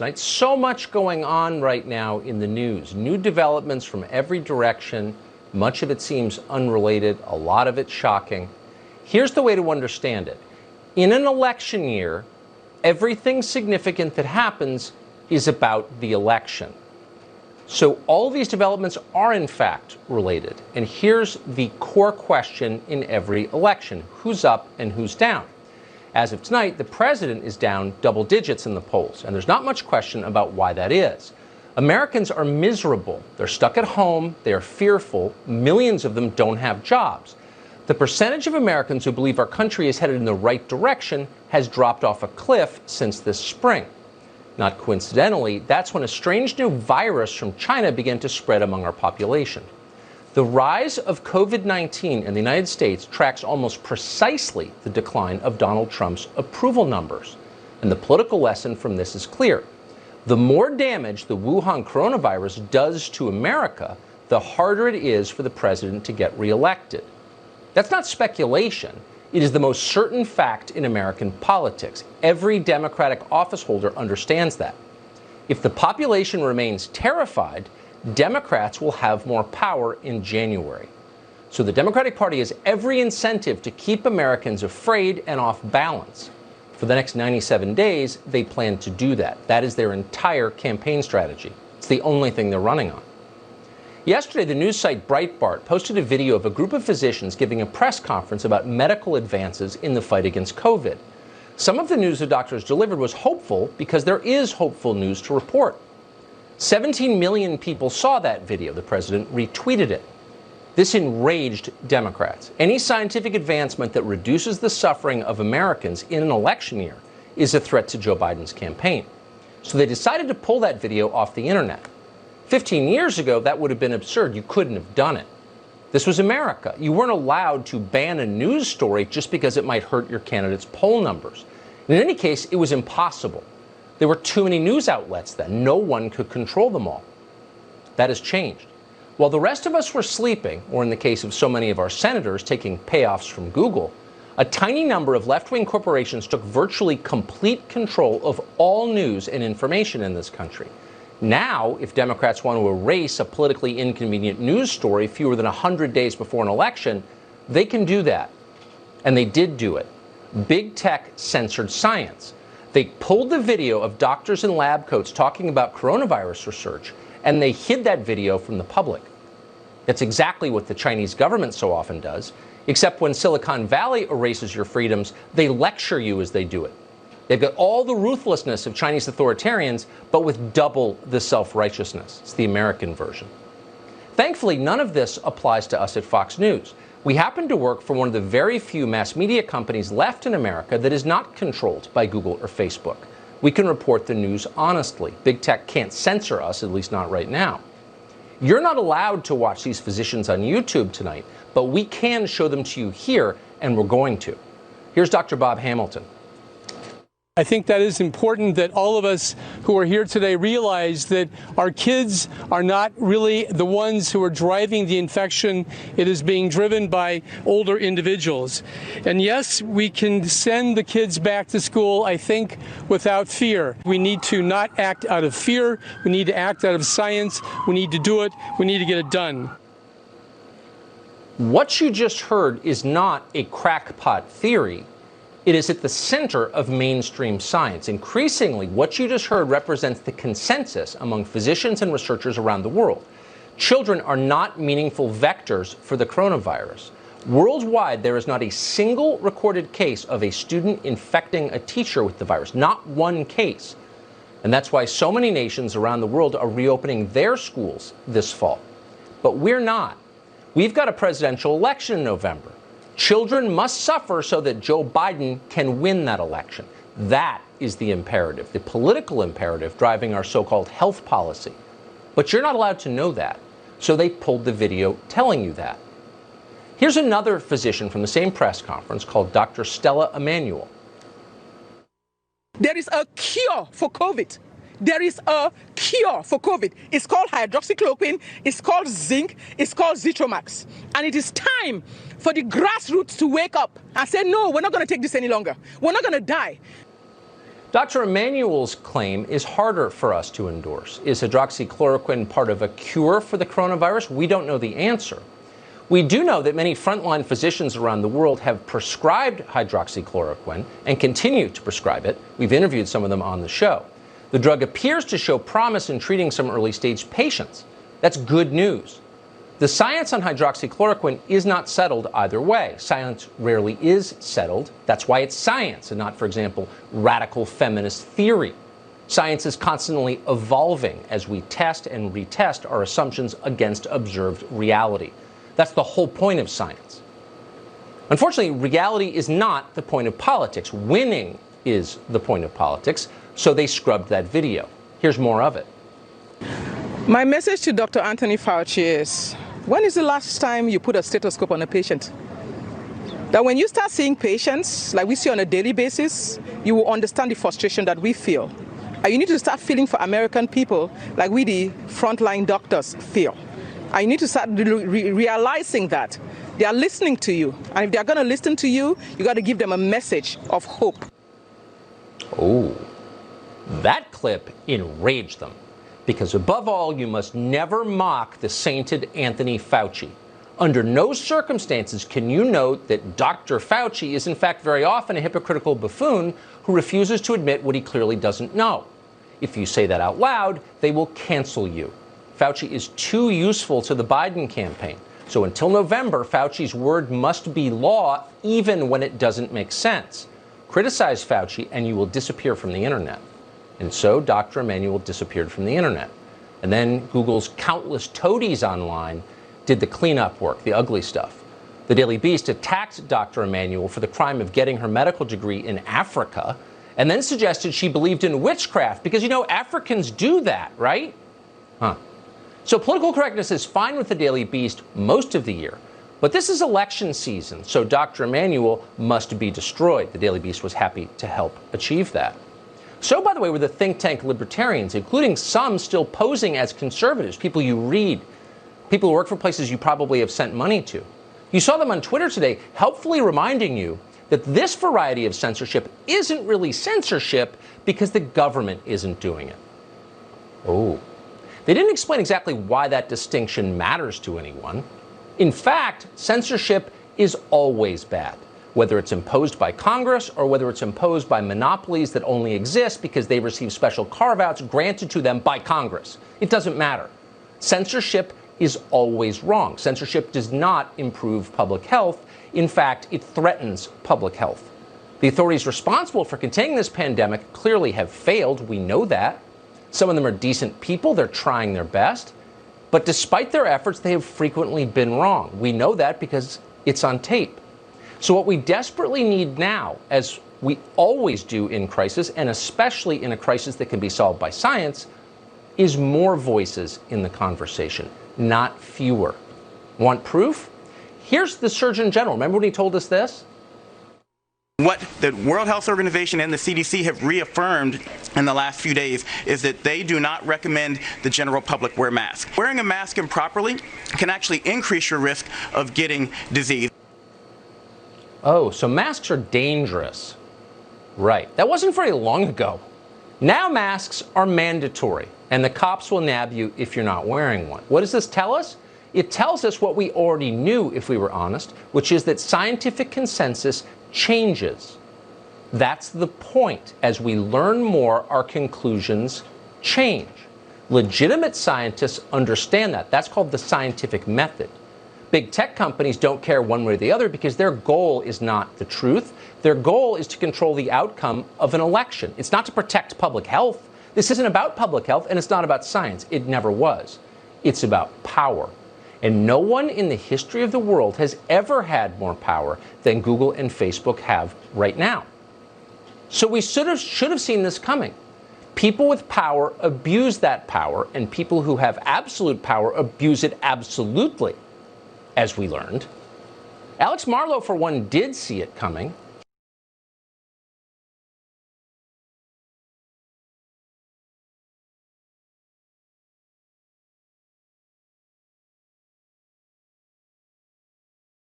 tonight. So much going on right now in the news. New developments from every direction. Much of it seems unrelated, a lot of it shocking. Here's the way to understand it. In an election year, everything significant that happens is about the election. So all these developments are in fact related. And here's the core question in every election. Who's up and who's down? As of tonight, the president is down double digits in the polls, and there's not much question about why that is. Americans are miserable. They're stuck at home. They're fearful. Millions of them don't have jobs. The percentage of Americans who believe our country is headed in the right direction has dropped off a cliff since this spring. Not coincidentally, that's when a strange new virus from China began to spread among our population. The rise of COVID-19 in the United States tracks almost precisely the decline of Donald Trump's approval numbers. And the political lesson from this is clear. The more damage the Wuhan coronavirus does to America, the harder it is for the president to get reelected. That's not speculation. It is the most certain fact in American politics. Every Democratic office holder understands that. If the population remains terrified, Democrats will have more power in January. So the Democratic Party has every incentive to keep Americans afraid and off balance. For the next 97 days, they plan to do that. That is their entire campaign strategy. It's the only thing they're running on. Yesterday, the news site Breitbart posted a video of a group of physicians giving a press conference about medical advances in the fight against COVID. Some of the news the doctors delivered was hopeful because there is hopeful news to report. 17 million people saw that video. The president retweeted it. This enraged Democrats. Any scientific advancement that reduces the suffering of Americans in an election year is a threat to Joe Biden's campaign. So they decided to pull that video off the internet. 15 years ago, that would have been absurd. You couldn't have done it. This was America. You weren't allowed to ban a news story just because it might hurt your candidate's poll numbers. In any case, it was impossible. There were too many news outlets then. No one could control them all. That has changed. While the rest of us were sleeping, or in the case of so many of our senators taking payoffs from Google, a tiny number of left-wing corporations took virtually complete control of all news and information in this country. Now, if Democrats want to erase a politically inconvenient news story fewer than 100 days before an election, they can do that. And they did do it. Big tech censored science. They pulled the video of doctors in lab coats talking about coronavirus research, and they hid that video from the public. That's exactly what the Chinese government so often does, except when Silicon Valley erases your freedoms, they lecture you as they do it. They've got all the ruthlessness of Chinese authoritarians, but with double the self-righteousness. It's the American version. Thankfully, none of this applies to us at Fox News. We happen to work for one of the very few mass media companies left in America that is not controlled by Google or Facebook. We can report the news honestly. Big tech can't censor us, at least not right now. You're not allowed to watch these physicians on YouTube tonight, but we can show them to you here, and we're going to. Here's Dr. Bob Hamilton. I think that is important that all of us who are here today realize that our kids are not really the ones who are driving the infection. It is being driven by older individuals. And yes, we can send the kids back to school, I think, without fear. We need to not act out of fear. We need to act out of science. We need to do it. We need to get it done. What you just heard is not a crackpot theory. It is at the center of mainstream science. Increasingly, what you just heard represents the consensus among physicians and researchers around the world. Children are not meaningful vectors for the coronavirus. Worldwide, there is not a single recorded case of a student infecting a teacher with the virus, not one case. And that's why so many nations around the world are reopening their schools this fall. But we're not. We've got a presidential election in November. Children must suffer so that Joe Biden can win that election. That is the imperative, the political imperative driving our so-called health policy. But you're not allowed to know that, so they pulled the video telling you that. Here's another physician from the same press conference called Dr. Stella Immanuel. There is a cure for COVID. There is a cure for COVID. It's called hydroxychloroquine, it's called zinc, it's called Zithromax. And it is time for the grassroots to wake up and say, no, we're not going to take this any longer. We're not going to die. Dr. Emanuel's claim is harder for us to endorse. Is hydroxychloroquine part of a cure for the coronavirus? We don't know the answer. We do know that many frontline physicians around the world have prescribed hydroxychloroquine and continue to prescribe it. We've interviewed some of them on the show. The drug appears to show promise in treating some early-stage patients. That's good news. The science on hydroxychloroquine is not settled either way. Science rarely is settled. That's why it's science and not, for example, radical feminist theory. Science is constantly evolving as we test and retest our assumptions against observed reality. That's the whole point of science. Unfortunately, reality is not the point of politics. Winning is the point of politics, so they scrubbed that video. Here's more of it. My message to Dr. Anthony Fauci is, when is the last time you put a stethoscope on a patient? That when you start seeing patients, like we see on a daily basis, you will understand the frustration that we feel. And you need to start feeling for American people like we, the frontline doctors, feel. And you need to start realizing that they are listening to you. And if they are going to listen to you, you got to give them a message of hope. Oh, that clip enraged them. Because above all, you must never mock the sainted Anthony Fauci. Under no circumstances can you note that Dr. Fauci is in fact very often a hypocritical buffoon who refuses to admit what he clearly doesn't know. If you say that out loud, they will cancel you. Fauci is too useful to the Biden campaign. So until November, Fauci's word must be law even when it doesn't make sense. Criticize Fauci and you will disappear from the internet. And so Dr. Emanuel disappeared from the internet. And then Google's countless toadies online did the cleanup work, the ugly stuff. The Daily Beast attacked Dr. Emanuel for the crime of getting her medical degree in Africa, and then suggested she believed in witchcraft, because, you know, Africans do that, right? So political correctness is fine with the Daily Beast most of the year. But this is election season, so Dr. Emanuel must be destroyed. The Daily Beast was happy to help achieve that. So, by the way, were the think tank libertarians, including some still posing as conservatives, people you read, people who work for places you probably have sent money to. You saw them on Twitter today, helpfully reminding you that this variety of censorship isn't really censorship because the government isn't doing it. Oh. They didn't explain exactly why that distinction matters to anyone. In fact, censorship is always bad, whether it's imposed by Congress or whether it's imposed by monopolies that only exist because they receive special carve-outs granted to them by Congress. It doesn't matter. Censorship is always wrong. Censorship does not improve public health. In fact, it threatens public health. The authorities responsible for containing this pandemic clearly have failed. We know that. Some of them are decent people. They're trying their best. But despite their efforts, they have frequently been wrong. We know that because it's on tape. So what we desperately need now, as we always do in crisis, and especially in a crisis that can be solved by science, is more voices in the conversation, not fewer. Want proof? Here's the Surgeon General. Remember when he told us this? What the World Health Organization and the CDC have reaffirmed in the last few days is that they do not recommend the general public wear masks. Wearing a mask improperly can actually increase your risk of getting disease. Oh, so masks are dangerous. Right. That wasn't very long ago. Now masks are mandatory, and the cops will nab you if you're not wearing one. What does this tell us? It tells us what we already knew, if we were honest, which is that scientific consensus changes. That's the point. As we learn more, our conclusions change. Legitimate scientists understand that. That's called the scientific method. Big tech companies don't care one way or the other because their goal is not the truth. Their goal is to control the outcome of an election. It's not to protect public health. This isn't about public health, and it's not about science. It never was. It's about power. And no one in the history of the world has ever had more power than Google and Facebook have right now. So we should have seen this coming. People with power abuse that power, and people who have absolute power abuse it absolutely, as we learned. Alex Marlow, for one, did see it coming.